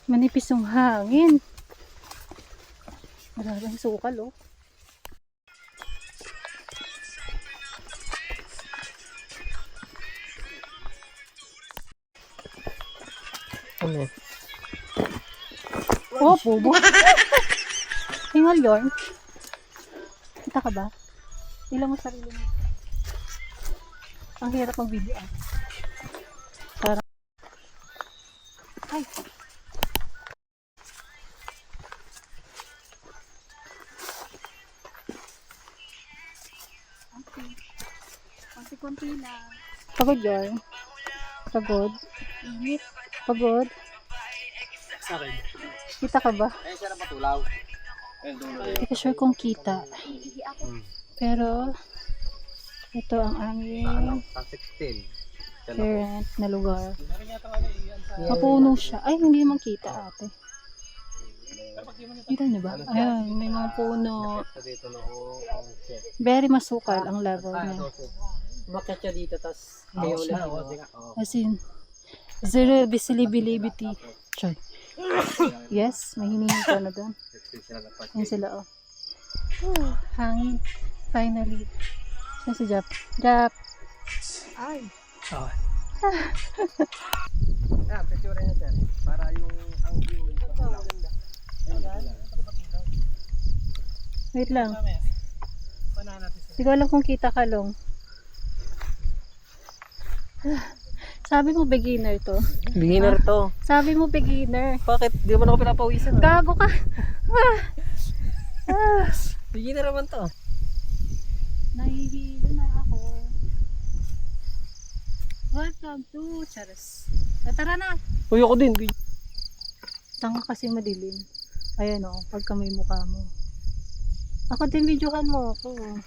Manipis yung hangin. Maraming sukal, oh. Ano? Oh, pubo. Hingal yun. Kita ka ba? Ilang mo sarili mo. Ang hirap mag-video, ah. Parang... Ay! Konti-konti lang. Pagod yun. Pagod. Init. Pagod. Sa akin. Kita ka ba? Ayun siya na patulaw. Hindi ko sure kung kita. Pero, ito ang aming Sa 16. current na lugar. Mapuno siya. Ay, hindi naman kita, ate. Kita niyo ba? Ayan, may mga puno. Very masukal ang level niya. Umakyat siya dito, tas kayo ulit. As in, zero visibility. Choy. Yes, may hinihingi ko na doon. Ayan sila, oh. Hangin. Finally. Saan si Jap? Jap! Ay! Oh. Ah, picture niya sir. Para yung ang view. Wait lang. Hindi ko alam kung kita ka long. Sabi mo beginner to. Beginner to. Sabi mo beginner. Bakit? Di mo na ako pinapawisan. Gago ka. Beginner naman to. Nahihilo na ako. Welcome to Charas. Tara na. Uy, ako din. Tanga kasi madilim. Ayan o, pagka may mukha mo. Ako din, videohan mo ako.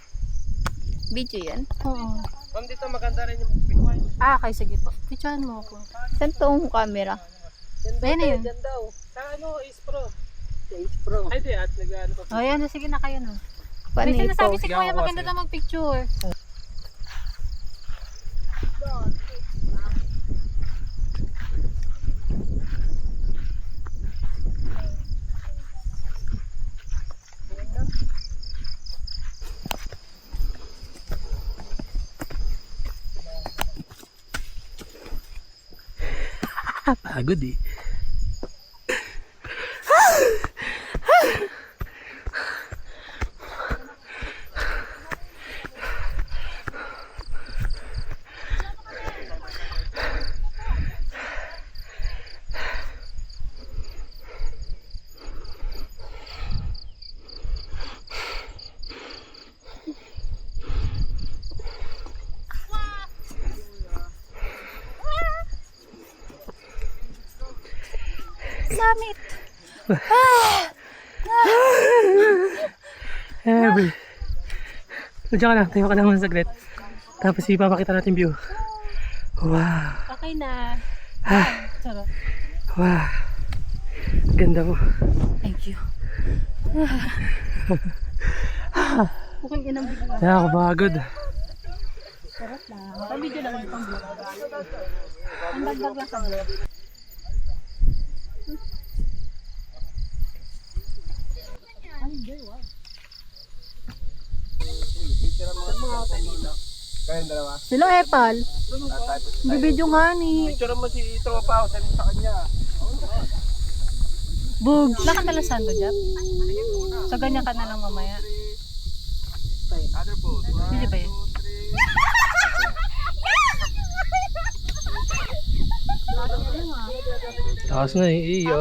Video yan? Oo. Ma'am, dito maganda rin yung picture. Okay, sige po. Videohan mo ako. Saan tong camera? Ayan na yun. Diyan daw. Sa ano, Ace Pro. Sa Ace Pro. Ay, di. At nag-ano pa. O, ayan na. Sige na kayo na. Paano May ito? sinasabi si Sige, Kuya, ako maganda kasi. na mag-picture. Pagod eh. Summit! Every. Diyan ka lang. Tayo ka lang ng saglit. Tapos ipapakita natin view. Wow. Okay na. Sarap. Wow. Ganda mo. Thank you. Bukang inang bigla. Nakakapagod. Sarap na. Pag-video lang itong vlog. Ang dagdag lang sa vlog. Kayong dalawa. Sila Epal. Bibidyo nga ni Picture mo si Tropa. Sabi sa kanya. Bug. Nakatalasan ko, Jap? So, ganyan ka na lang mamaya. Other pose. Hindi ba yun? Taas na eh. Iyo.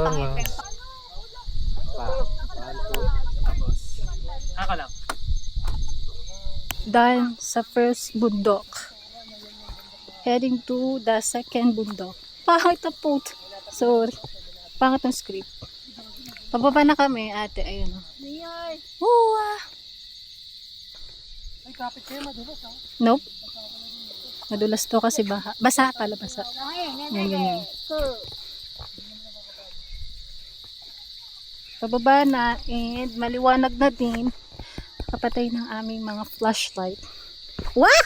Haka lang. Done sa first bundok. Heading to the second bundok. Pangit na po. Sorry. Pangit ang script. Pababa na kami, ate. Ayun o. Ay, kapit kayo madulas ha. Nope. Madulas to kasi baha. Basa pala, basa. Yan, ganyan. Pababa na and maliwanag na din. Kapatay ng aming mga flashlight. Wah!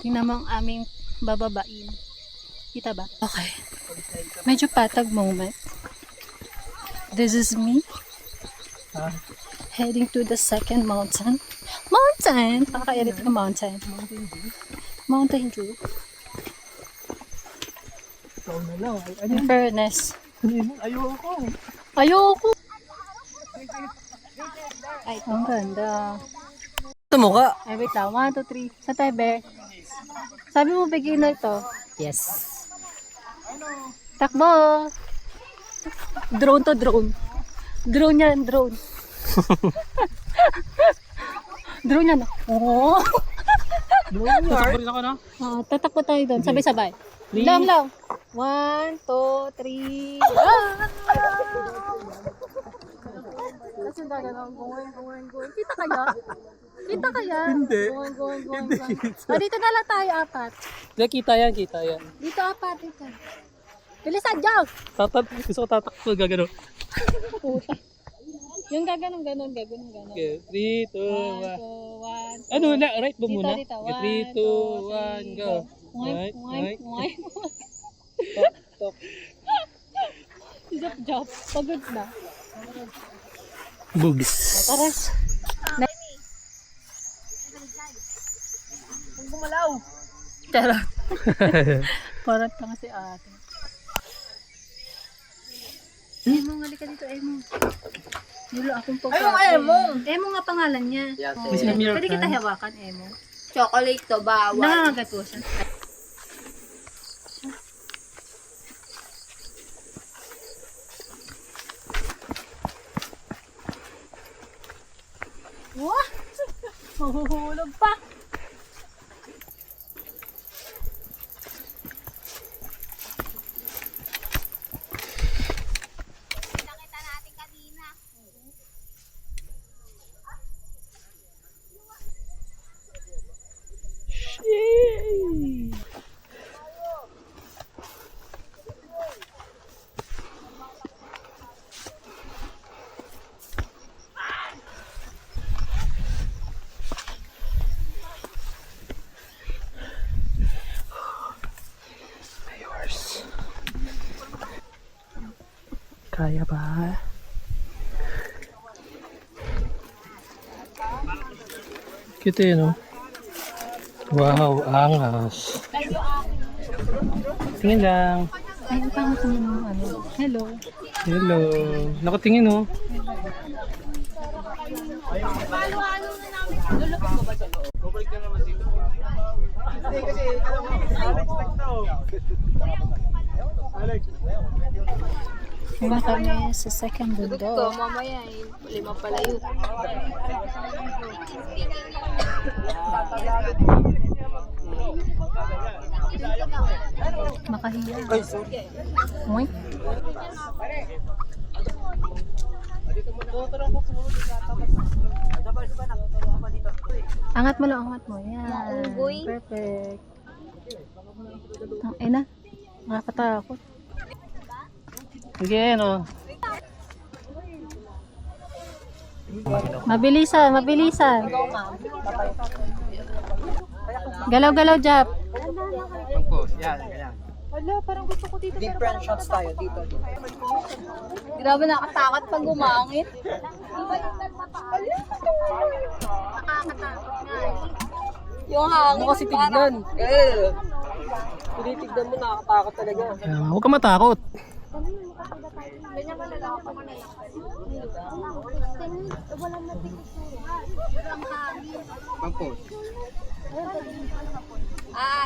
Tingnan mo ang aming bababain. Kita ba? Okay. Medyo patag moment. This is me. Heading to the second mountain. Mountain! Pakaka-edit ng mountain. Mountain view. Ikaw na lang. In fairness. Ayoko. Ayoko! Ay, ang ganda. Ito mo ka. Ay, wait lang. 1, 2, 3. Sa tayo, Bear. Sabi mo, beginner to. Yes. Takbo! Drone to drone. Drone yan, drone. Drone yan. Oh. Sasaburin ako na. Tatakbo tayo doon. Sabay-sabay. Three. Lang, lang. 1, 2, 3. Kasi gano'n. Going. Kita kaya? Kita kaya? Hindi. Going. Dito na lang tayo, 4. Hindi, kita yan. Dito, 4. Dito. Bilisan, Jow! Gusto ko tatakbo, gagano. Puta. Yung gaganon. Okay, 3, 2, 1. 1, 2, 1. Ano na? Right ba muna? Dito. 3, 2, 1, go. Right. Top. Job. Pagod na. Boobs. Tara. Ang gumalaw. Tara. Parang tanga si ate. Emong, halika dito, Emong. Yulo, akong pagkain. Ayun, Emong. Emong nga pangalan niya. Oh, Kasi mirror pwede kita ka. hawakan, Emong. Chocolate to, bawal. Nangangagat po siya. Wah! Mahuhulog pa! Kaya ba? Cute yun, no? Wow, angas. Tingin lang. Ay, ang pangat niya ng ano. Hello. Hello. Nakatingin, no? Iba kami sa second Ito, bundok. mamaya 5 pala yun. Makahiya. Moink. Angat mo lang, angat mo. Yan. Maunggoy. Perfect. Ay na. Nakakatakot. Sige, no? Mabilisan. Galaw-galaw, Jap. Wala, parang gusto ko dito. Different shots tayo dito. Grabe nakatakot pag gumangit. Yung hangin. Ano kasi tignan? Tinitignan mo, nakakatakot talaga. Huwag ka matakot.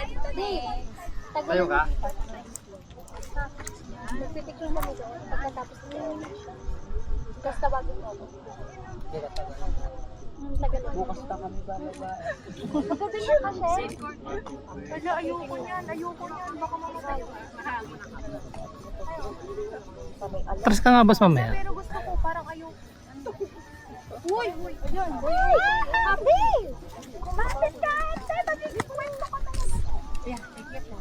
Dito din. Tayo ka? Nagpipicture mo doon pagkatapos niya. Basta bago ko. Bukas na kami ba? Magabi na kasi. Kaya ayoko niyan. Baka mamatay. Tras ka nga bas mamaya. Pero gusto ko, parang ayoko. Uy! Ayan. Happy! Bakit ka? Mag-ikwento ko talaga. Ayan, tikip mo.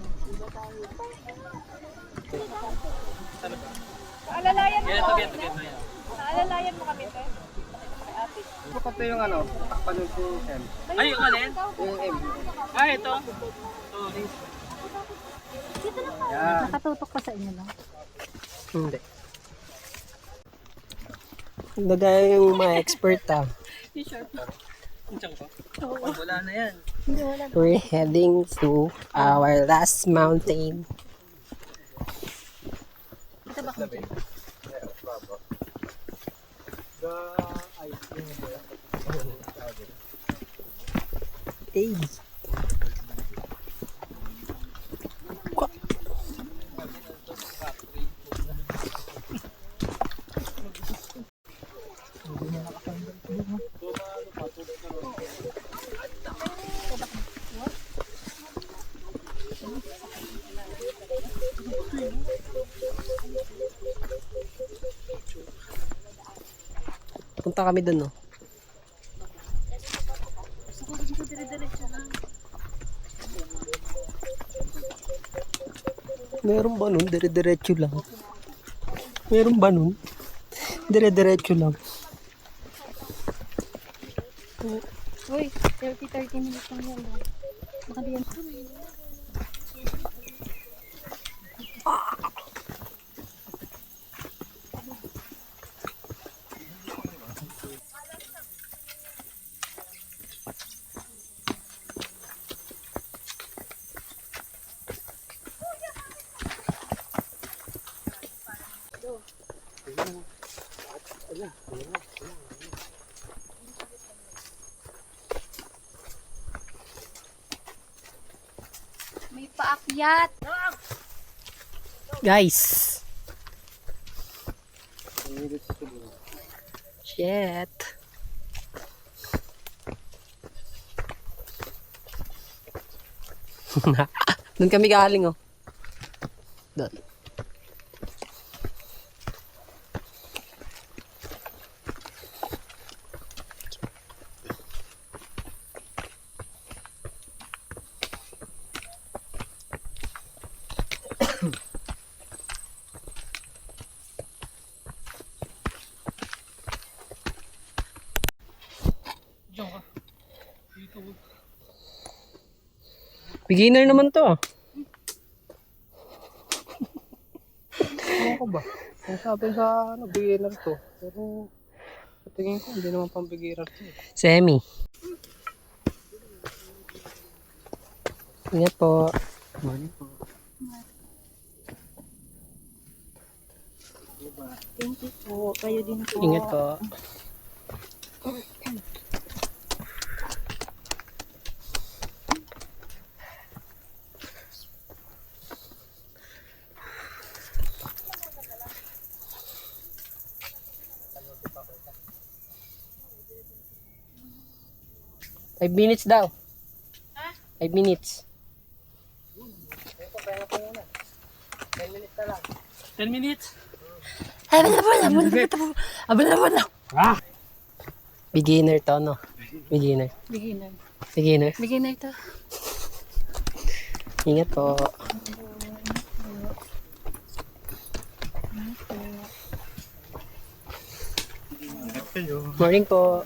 Alalayan mo kami. Alalayan mo kami, te. Bukod pa yung ano, takpan yung si M. Ay, yung alin? Yung M. Ah, ito. Oh. Yan. Nakatutok pa sa inyo lang. Hindi. Nagaya yung mga expert Wala na yan. We're heading to our last mountain. Ito ba kung Hey. Punta kami dun, no? Meron ba nun? Dire-diretso lang. Meron ba nun? Dire-diretso lang. Uy, 30 minutes lang yan. Baka di yan. May paakyat. Guys! Shit! Doon kami galing, oh. Doon. Beginner naman to, ah. Ano ko ba? Ang sabi sa ano, beginner to. Pero sa tingin ko, hindi naman pang beginner to. Semi. Ingat po. Morning po. Thank you po. Kayo din po. Ingat po. Five minutes daw. 5 minutes. 10 minutes. Beginner to, no? Beginner. Beginner. Beginner. Beginner to. Ingat po. Morning po.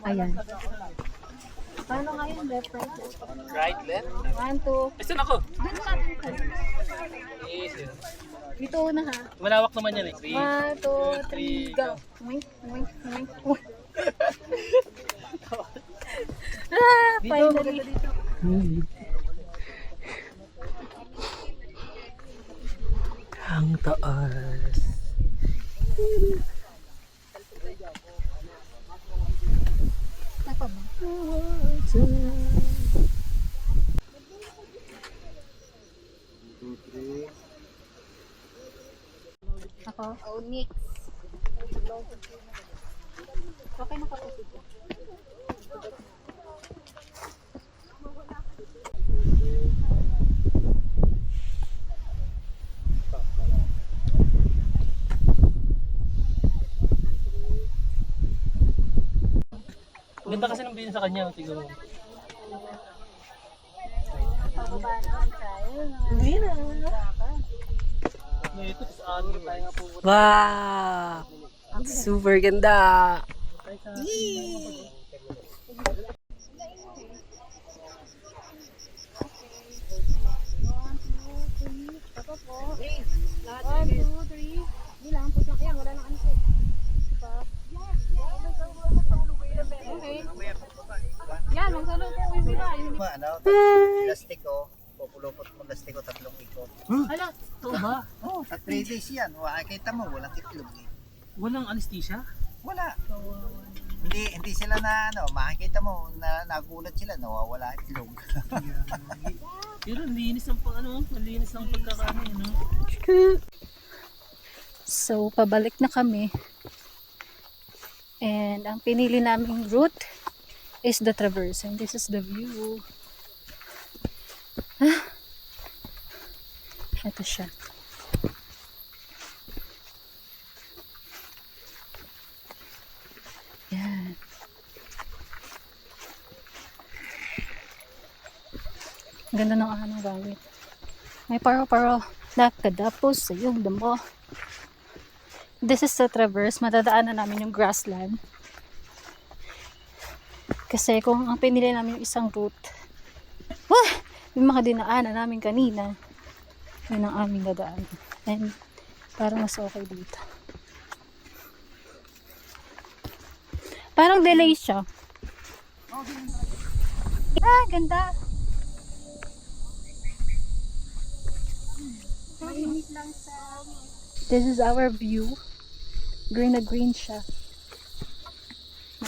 Ayan. Paano nga yun? Left, right, left. Right, left. 1, 2. Ay, saan ako? Dito na ha. Malawak naman yan eh. 1, 2, 3, go. Wink, wink, wink. Finally. Ang taas. Napa ba? Ako? mix. Okay, nakapusit ko. Ganda kasi ng view sa kanya, siguro. Pababa naman tayo. Hindi na. Ito, tas ano. Wow! Super ganda! One, two, three. Hindi lang, push lang. Ayan, wala nang ano siya. Okay. Yan, magsalo po. Uwi na. Ano, lastiko, pupulupot mo lastiko 3 ikot. Hala, ito ba? Oh, sa 3 days yan. Makikita mo, walang itlog eh. Walang anesthesia? Wala. Hindi sila na ano, makikita mo na nagulat sila, nawawala itlog. Pero linis ang pang ano, malinis ang pagkakain, no? So, pabalik na kami. And ang pinili naming route is the traverse. And this is the view. Ah. Ito siya. Yan. Ang ganda ng anong gamit. May paro-paro nakadapos sa iyong damo. This is the traverse. Madadaanan namin yung grassland. Kasi kung ang pinili namin yung isang route, yung mga dinaanan namin kanina, yun ang aming dadaan. And parang mas okay dito. Parang delay siya. Ah, ganda. This is our view. Green na green siya.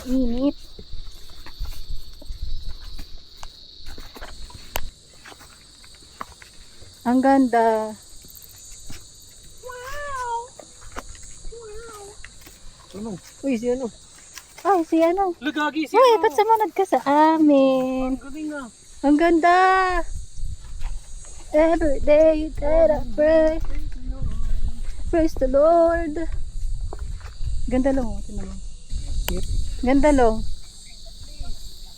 Mainit. Ang ganda. Ano? Uy, si ano? Ay, si ano? Lagagi siya. Uy, ba't sumunod ka sa amin? Ang galing ah. Ang ganda. Every day that I pray. Praise the Lord. Ganda lang. Oh. Tingnan mo. Ganda lang.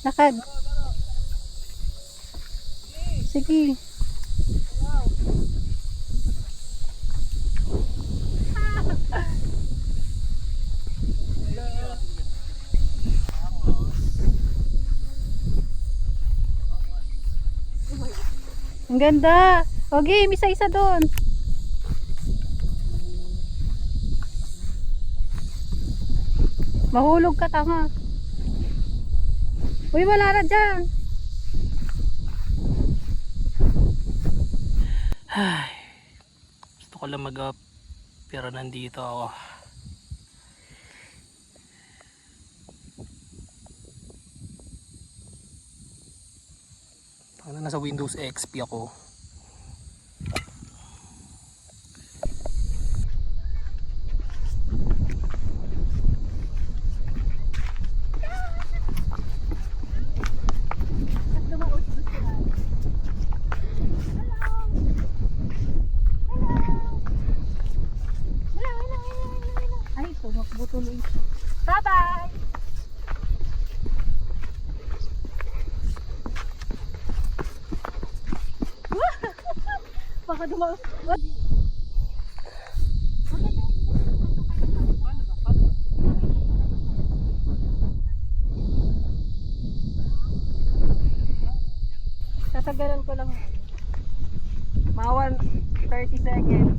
Lakad. Sige. Ang ganda. Okay, isa-isa doon. Mahulog ka, tanga. Uy, wala na dyan. Ay, gusto ko lang mag-up, pero nandito ako. Nasa Windows XP ako. Ay, tumakbo tuloy siya. Bye-bye! Baka dumaos. Tatagalan ko lang. Mawan 30 seconds.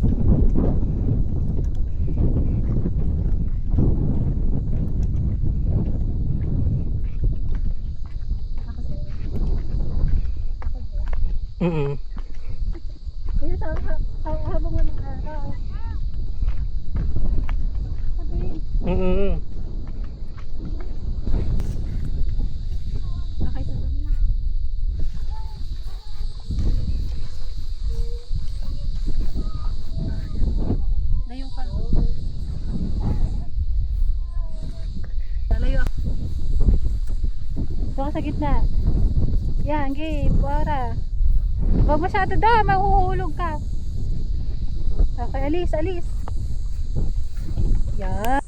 Kaya habang mo ng araw. Sabi, nakay sa dami na. Layo ka. ako sa gitna. Yan, game. Para. Huwag masyado daw, mahuhulog ka. Okay, alis, alis. Yan.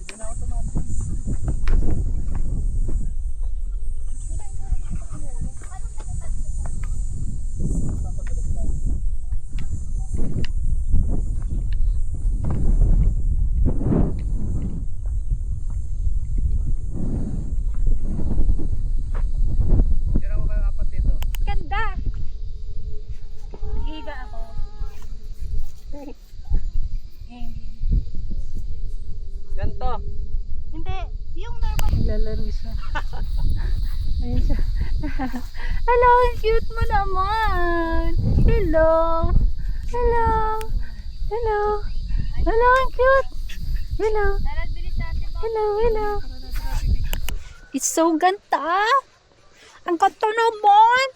Ganda. Higa ako. Ganto. Hindi, yung normal. Naglalaro siya. Ayun siya. Hello, ang cute mo naman. Hello. Hello. Hello. Hello, ang cute. Hello. Hello, hello. It's so ganda. Ang ganda naman.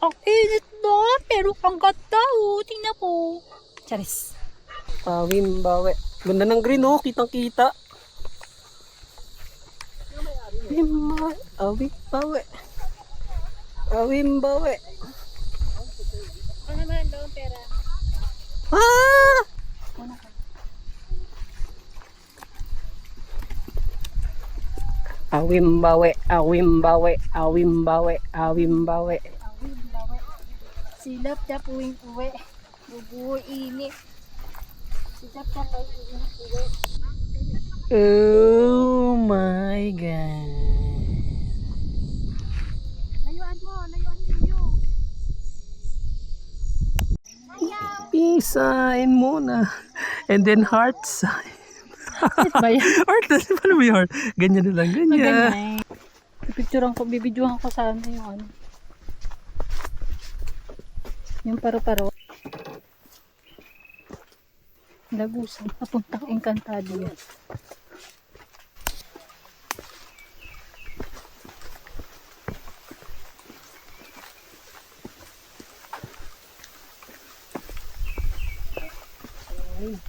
Ang init na, pero ang ganda. Oh, tingnan ko. Charis. Wimbawe. Ganda ng green oh, kitang-kita. Wimbawe. Wimbawe. Ano naman daw pera? Ah! Awimbawe, awimbawe, awimbawe, awimbawe. Silap na uwing-uwi. Bubuo init. Silap na uwing-uwi. Oh my God. Layuan mo view. Peace sign muna. And then heart sign. Ba yan? Heart, paano mo yung heart? Ganyan na lang, ganyan. Ganyan. Pipicturean ko, bibidyohan ko sana yung ano. Yung paro-paro. Lagusan. Papuntang Encantado yan.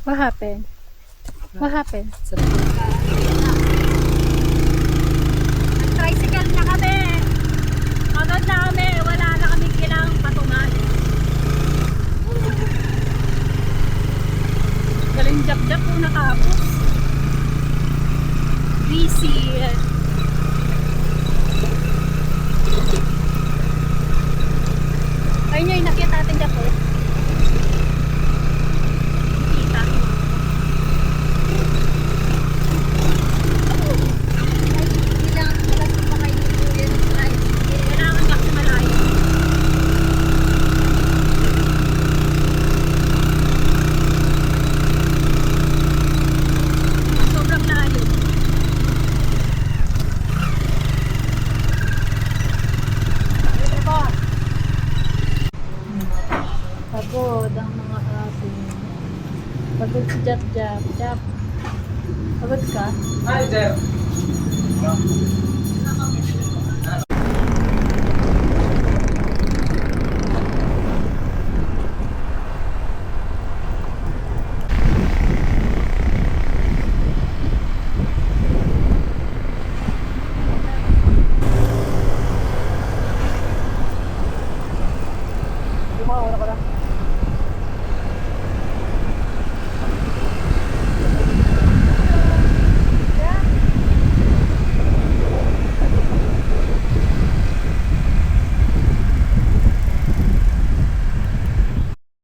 What happened? What happened? Tricycle na kami. Pagod na kami. Wala na kami kailangang patungan. Galing jab-jab po natapos. Busy. Ayun nyo, inakit natin dyan po. Kita. Kailangan ko lang pa kayo yung tricycle. Kailangan kasi malayo. Sobrang layo. Pagod ang mga aso. Pagod si Jab-Jab. Jab. Pagod ka? Hi, Jeff.